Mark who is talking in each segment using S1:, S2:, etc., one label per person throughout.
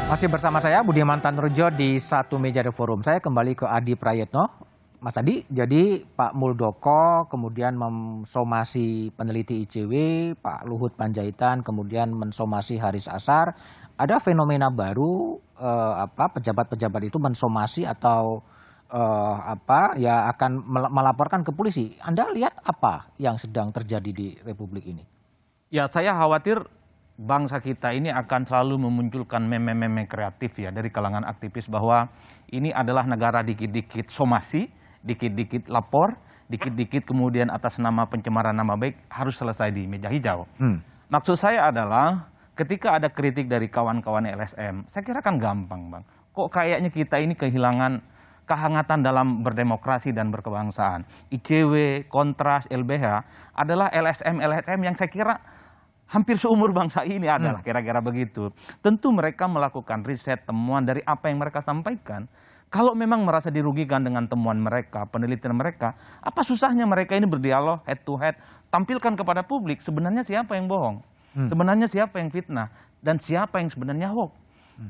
S1: Masih bersama saya Budiman Tanurjo di Satu Meja The Forum. Saya kembali ke Adi Prayetno. Mas Adi, jadi Pak Muldoko kemudian mensomasi peneliti ICW, Pak Luhut Panjaitan kemudian mensomasi Haris Azhar. Ada fenomena baru pejabat-pejabat itu mensomasi atau akan melaporkan ke polisi. Anda lihat apa yang sedang terjadi di Republik ini?
S2: Ya, saya khawatir bangsa kita ini akan selalu memunculkan meme-meme kreatif ya dari kalangan aktivis bahwa ini adalah negara dikit-dikit somasi, dikit-dikit lapor, dikit-dikit kemudian atas nama pencemaran nama baik harus selesai di meja hijau. Maksud saya adalah ketika ada kritik dari kawan-kawan LSM, saya kira kan gampang, Bang. Kok kayaknya kita ini kehilangan kehangatan dalam berdemokrasi dan berkebangsaan. ICW, Kontras, LBH adalah LSM yang saya kira hampir seumur bangsa ini adalah kira-kira begitu. Tentu mereka melakukan riset, temuan dari apa yang mereka sampaikan. Kalau memang merasa dirugikan dengan temuan mereka, penelitian mereka, apa susahnya mereka ini berdialog head to head, tampilkan kepada publik sebenarnya siapa yang bohong, sebenarnya siapa yang fitnah, dan siapa yang sebenarnya hoax.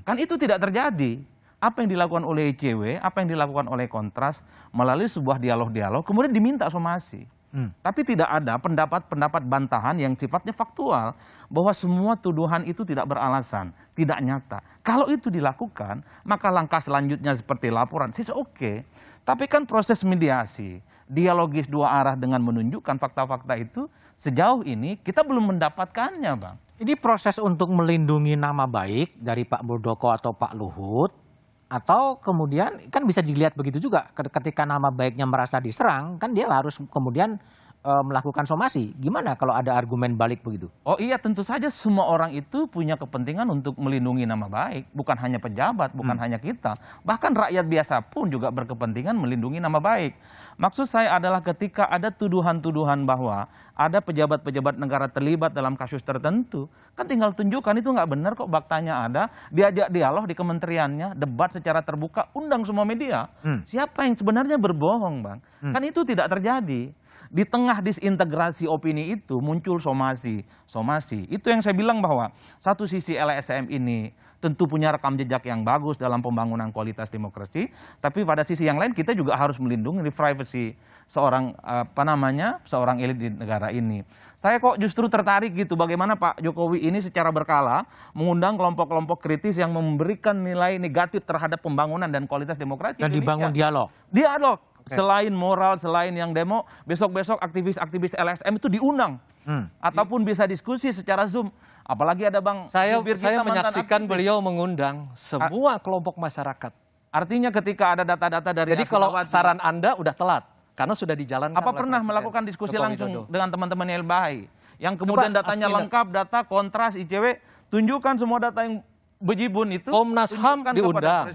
S2: Kan itu tidak terjadi. Apa yang dilakukan oleh ICW, apa yang dilakukan oleh Kontras melalui sebuah dialog-dialog, kemudian diminta somasi. Tapi tidak ada pendapat-pendapat bantahan yang sifatnya faktual bahwa semua tuduhan itu tidak beralasan, tidak nyata. Kalau itu dilakukan, maka langkah selanjutnya seperti laporan, sih oke. Tapi kan proses mediasi, dialogis dua arah dengan menunjukkan fakta-fakta itu, sejauh ini kita belum mendapatkannya, Bang.
S1: Ini proses untuk melindungi nama baik dari Pak Muldoko atau Pak Luhut, atau kemudian kan bisa dilihat begitu juga ketika nama baiknya merasa diserang, kan dia harus kemudian melakukan somasi. Gimana kalau ada argumen balik begitu?
S2: Oh iya, tentu saja semua orang itu punya kepentingan untuk melindungi nama baik. Bukan hanya pejabat, bukan hanya kita. Bahkan rakyat biasa pun juga berkepentingan melindungi nama baik. Maksud saya adalah ketika ada tuduhan-tuduhan bahwa ada pejabat-pejabat negara terlibat dalam kasus tertentu, kan tinggal tunjukkan itu nggak benar kok, faktanya ada, diajak dialog di kementeriannya, debat secara terbuka, undang semua media. Siapa yang sebenarnya berbohong, Bang? Kan itu tidak terjadi. Di tengah disintegrasi opini itu muncul somasi. Itu yang saya bilang bahwa satu sisi LSM ini tentu punya rekam jejak yang bagus dalam pembangunan kualitas demokrasi, tapi pada sisi yang lain kita juga harus melindungi privasi seorang seorang elit di negara ini. Saya kok justru tertarik gitu bagaimana Pak Jokowi ini secara berkala mengundang kelompok-kelompok kritis yang memberikan nilai negatif terhadap pembangunan dan kualitas demokrasi.
S1: Dan dibangun dialog.
S2: Dialog. Selain moral, selain yang demo, besok-besok aktivis-aktivis LSM itu diundang. Ataupun bisa diskusi secara Zoom. Apalagi ada Bang,
S3: saya menyaksikan beliau mengundang semua kelompok masyarakat.
S2: Artinya ketika ada data-data dari...
S3: Jadi kalau saran Anda udah telat, karena sudah dijalankan.
S2: Apa pernah melakukan diskusi langsung dengan teman-teman LBH? Yang kemudian datanya lengkap, data Kontras, ICW, tunjukkan semua data yang bejibun itu.
S3: Komnas HAM diundang.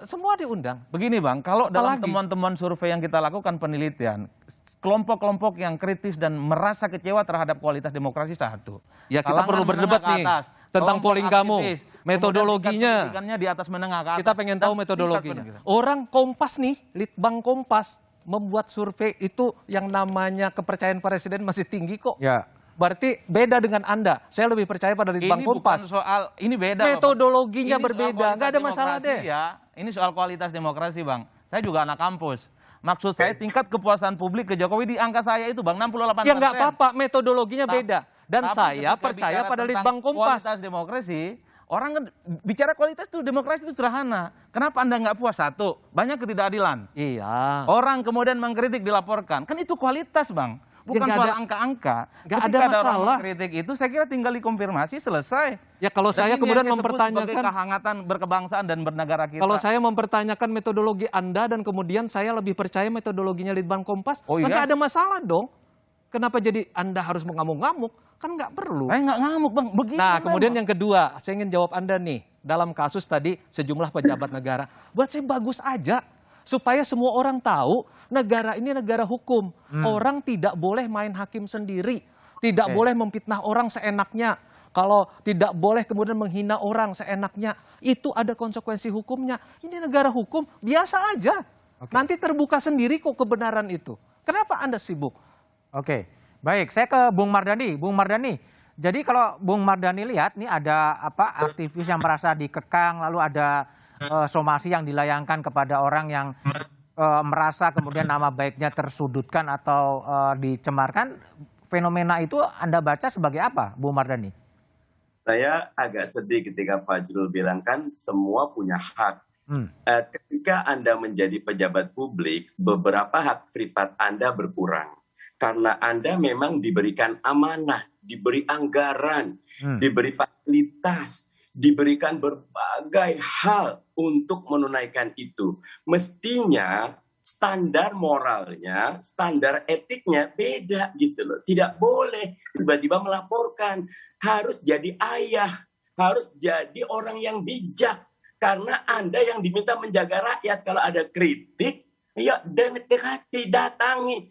S2: Semua diundang. Begini Bang, kalau dalam temuan-temuan survei yang kita lakukan penelitian, kelompok-kelompok yang kritis dan merasa kecewa terhadap kualitas demokrasi satu.
S3: Ya kita perlu berdebat nih tentang polling kamu, metodologinya.
S2: Di atas menengah ke atas.
S3: Kita pengen tahu metodologinya. Orang Kompas nih, Litbang Kompas membuat survei itu yang namanya kepercayaan presiden masih tinggi kok.
S1: Ya.
S3: Berarti beda dengan Anda. Saya lebih percaya pada Litbang Kompas.
S2: Ini beda.
S3: Metodologinya berbeda. Nggak ada masalah deh.
S2: Ya, ini soal kualitas demokrasi, Bang. Saya juga anak kampus. Maksud saya tingkat kepuasan publik ke Jokowi di angka saya itu, Bang, 68%.
S3: Ya nggak apa-apa, metodologinya beda. Dan saya percaya pada Litbang Kompas.
S2: Kualitas demokrasi, orang bicara kualitas itu demokrasi itu sederhana. Kenapa Anda nggak puas? Satu, banyak ketidakadilan.
S3: Iya.
S2: Orang kemudian mengkritik dilaporkan. Kan itu kualitas, Bang. Bukan soal angka-angka.
S3: Ketika ada masalah.
S2: Kritik itu saya kira tinggal dikonfirmasi, selesai.
S3: Ya kalau saya kemudian mempertanyakan
S2: kehangatan berkebangsaan dan bernegara kita.
S3: Kalau saya mempertanyakan metodologi Anda dan kemudian saya lebih percaya metodologinya Litbang Kompas, nggak ada masalah dong. Kenapa jadi Anda harus mengamuk-ngamuk? Kan nggak perlu.
S2: Nggak ngamuk, Bang. Begitu.
S3: Nah, kemudian yang kedua, saya ingin jawab Anda nih. Dalam kasus tadi sejumlah pejabat negara. Buat saya bagus aja. Supaya semua orang tahu negara ini negara hukum. Orang tidak boleh main hakim sendiri. Tidak boleh memfitnah orang seenaknya. Kalau tidak boleh kemudian menghina orang seenaknya. Itu ada konsekuensi hukumnya. Ini negara hukum, biasa aja. Nanti terbuka sendiri kok kebenaran itu. Kenapa Anda sibuk?
S1: Oke, baik. Saya ke Bung Mardhani. Bung Mardhani, Jadi kalau Bung Mardhani lihat nih ada aktivis yang merasa dikekang, lalu ada somasi yang dilayangkan kepada orang yang merasa kemudian nama baiknya tersudutkan atau dicemarkan. Fenomena itu Anda baca sebagai apa, Bung Mardhani?
S4: Saya agak sedih ketika Fajrul bilang kan semua punya hak. Ketika Anda menjadi pejabat publik, beberapa hak privat Anda berkurang. Karena Anda memang diberikan amanah, diberi anggaran, diberi fasilitas, diberikan berbagai hal untuk menunaikan itu. Mestinya standar moralnya, standar etiknya beda gitu loh. Tidak boleh tiba-tiba melaporkan. Harus jadi ayah, harus jadi orang yang bijak. Karena Anda yang diminta menjaga rakyat. Kalau ada kritik, ya dekati, datangi.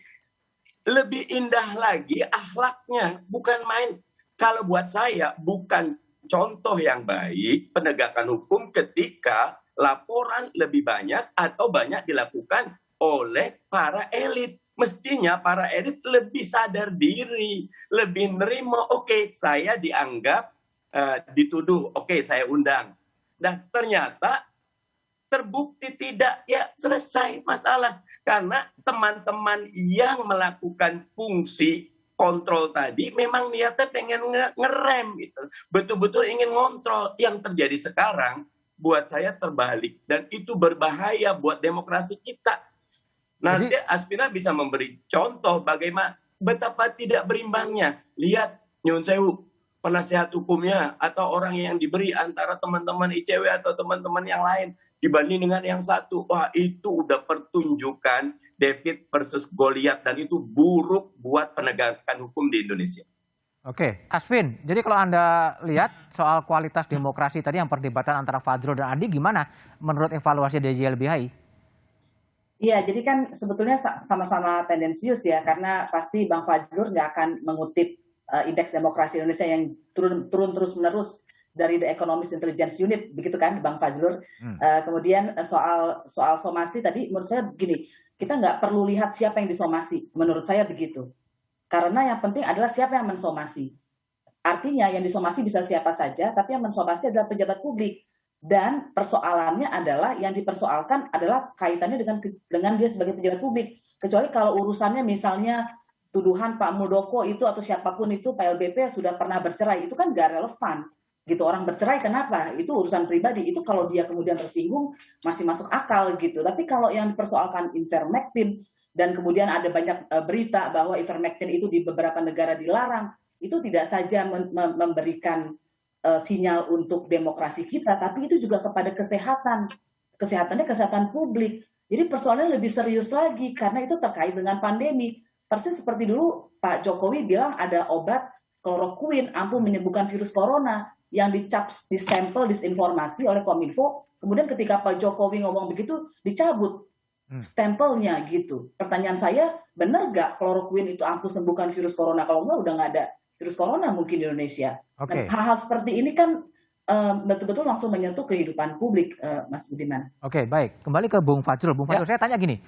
S4: Lebih indah lagi akhlaknya, bukan main. Kalau buat saya, bukan contoh yang baik penegakan hukum ketika laporan lebih banyak atau banyak dilakukan oleh para elit. Mestinya para elit lebih sadar diri, lebih nerima, oke, saya dianggap dituduh, oke, saya undang. Dan ternyata terbukti tidak, ya selesai masalah. Karena teman-teman yang melakukan fungsi kontrol tadi memang niatnya pengen ngerem gitu. Betul-betul ingin ngontrol. Yang terjadi sekarang buat saya terbalik. Dan itu berbahaya buat demokrasi kita. Nanti Aspina bisa memberi contoh bagaimana betapa tidak berimbangnya. Lihat Nyun Sewu, penasehat hukumnya atau orang yang diberi antara teman-teman ICW atau teman-teman yang lain dibanding dengan yang satu. Wah, itu udah pertunjukan David versus Goliat dan itu buruk buat penegakan hukum di Indonesia.
S1: Oke, Asvin, jadi kalau Anda lihat soal kualitas demokrasi tadi yang perdebatan antara Fajrul dan Adi, gimana menurut evaluasi dari YLBHI?
S5: Iya, jadi kan sebetulnya sama-sama tendensius ya, karena pasti Bang Fajrul nggak akan mengutip indeks demokrasi Indonesia yang turun terus-menerus dari The Economist Intelligence Unit, begitu kan Bang Fajrul. Kemudian soal somasi tadi menurut saya begini, kita nggak perlu lihat siapa yang disomasi, menurut saya begitu. Karena yang penting adalah siapa yang mensomasi. Artinya yang disomasi bisa siapa saja, tapi yang mensomasi adalah pejabat publik. Dan persoalannya adalah yang dipersoalkan adalah kaitannya dengan dia sebagai pejabat publik. Kecuali kalau urusannya misalnya tuduhan Pak Muldoko itu atau siapapun itu Pak LBP sudah pernah bercerai, itu kan nggak relevan. Gitu, orang bercerai kenapa? Itu urusan pribadi. Itu kalau dia kemudian tersinggung masih masuk akal gitu. Tapi kalau yang dipersoalkan ivermectin dan kemudian ada banyak berita bahwa ivermectin itu di beberapa negara dilarang, itu tidak saja memberikan sinyal untuk demokrasi kita, tapi itu juga kepada kesehatan. Kesehatannya kesehatan publik. Jadi persoalannya lebih serius lagi karena itu terkait dengan pandemi. Persis seperti dulu Pak Jokowi bilang ada obat kloroquine ampuh menyembuhkan virus corona yang dicap, distempel, disinformasi oleh Kominfo. Kemudian ketika Pak Jokowi ngomong begitu, dicabut stempelnya gitu. Pertanyaan saya, benar nggak kloroquine itu ampuh sembuhkan virus corona? Kalau nggak, udah nggak ada virus corona mungkin di Indonesia.
S1: Okay.
S5: Hal-hal seperti ini kan betul-betul langsung menyentuh kehidupan publik, Mas Budiman.
S1: Oke, baik. Kembali ke Bung Fajrul. Bung Fajrul, saya tanya gini,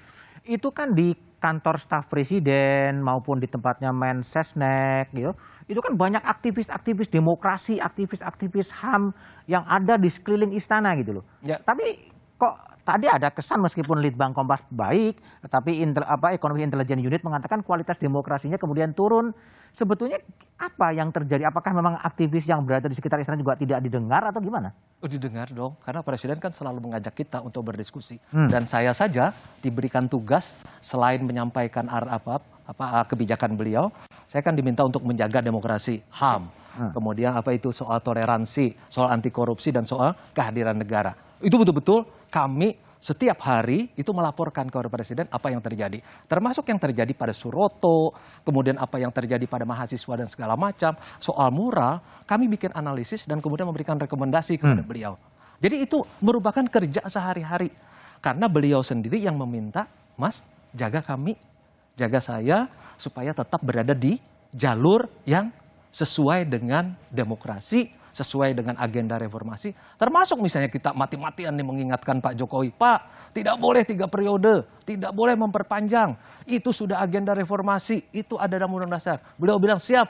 S1: itu kan di kantor staf presiden maupun di tempatnya Mensesnek, gitu, itu kan banyak aktivis-aktivis demokrasi, aktivis-aktivis HAM yang ada di sekeliling istana gitu loh. Ya. Tapi kok tadi ada kesan meskipun Litbang Kompas baik, tetapi Ekonomi Intelijen Unit mengatakan kualitas demokrasinya kemudian turun. Sebetulnya apa yang terjadi? Apakah memang aktivis yang berada di sekitar istana juga tidak didengar atau gimana?
S3: Oh, didengar dong, karena Presiden kan selalu mengajak kita untuk berdiskusi. Dan saya saja diberikan tugas selain menyampaikan kebijakan beliau, saya kan diminta untuk menjaga demokrasi HAM. Kemudian soal toleransi, soal anti korupsi dan soal kehadiran negara. Itu betul-betul kami setiap hari itu melaporkan kepada Presiden apa yang terjadi. Termasuk yang terjadi pada Suroto, kemudian apa yang terjadi pada mahasiswa dan segala macam. Soal mural, kami bikin analisis dan kemudian memberikan rekomendasi kepada beliau. Jadi itu merupakan kerja sehari-hari. Karena beliau sendiri yang meminta, Mas, jaga kami, jaga saya, supaya tetap berada di jalur yang sesuai dengan demokrasi, sesuai dengan agenda reformasi, termasuk misalnya kita mati-matian nih mengingatkan Pak Jokowi, Pak, tidak boleh 3 periode, tidak boleh memperpanjang, itu sudah agenda reformasi, itu ada dalam undang-undang dasar. Beliau bilang siap,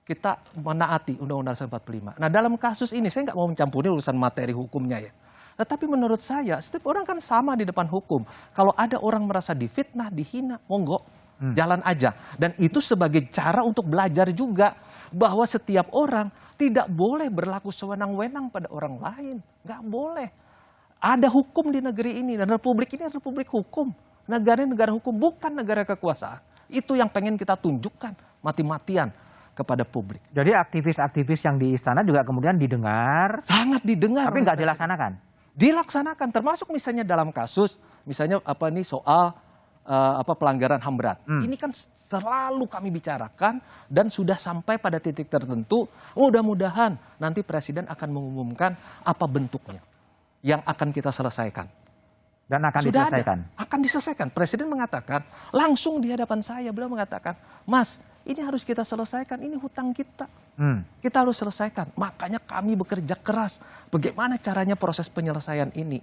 S3: kita menaati Undang-Undang 45. Nah, dalam kasus ini saya nggak mau mencampuri urusan materi hukumnya ya. Tetapi menurut saya, setiap orang kan sama di depan hukum. Kalau ada orang merasa difitnah, dihina, monggo, jalan aja. Dan itu sebagai cara untuk belajar juga bahwa setiap orang tidak boleh berlaku sewenang-wenang pada orang lain. Nggak boleh. Ada hukum di negeri ini, dan republik ini republik hukum. Negara negara hukum, bukan negara kekuasaan. Itu yang pengen kita tunjukkan mati-matian kepada publik.
S1: Jadi aktivis-aktivis yang di istana juga kemudian didengar,
S3: Sangat didengar.
S1: tapi nggak dilaksanakan.
S3: Dilaksanakan, termasuk misalnya dalam kasus, misalnya soal pelanggaran HAM berat. Ini kan selalu kami bicarakan dan sudah sampai pada titik tertentu. Mudah-mudahan nanti Presiden akan mengumumkan apa bentuknya yang akan kita selesaikan.
S1: Dan akan
S3: Sudah
S1: diselesaikan.
S3: akan diselesaikan. Presiden mengatakan, langsung di hadapan saya, beliau mengatakan, Mas, ini harus kita selesaikan, ini hutang kita. Kita harus selesaikan. Makanya kami bekerja keras. Bagaimana caranya proses penyelesaian ini?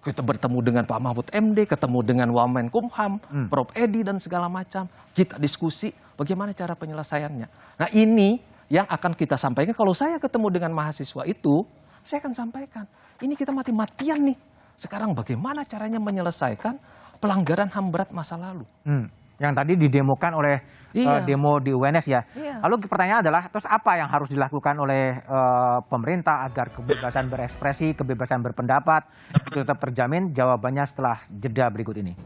S3: Kita bertemu dengan Pak Mahfud MD, ketemu dengan Wamenkumham, Prof. Edi, dan segala macam. Kita diskusi bagaimana cara penyelesaiannya. Nah, ini yang akan kita sampaikan. Kalau saya ketemu dengan mahasiswa itu, saya akan sampaikan. Ini kita mati-matian nih. Sekarang bagaimana caranya menyelesaikan pelanggaran HAM berat masa lalu.
S1: Yang tadi didemokan oleh demo di UNS ya. Lalu pertanyaan adalah, terus apa yang harus dilakukan oleh pemerintah agar kebebasan berekspresi, kebebasan berpendapat itu tetap terjamin? Jawabannya setelah jeda berikut ini.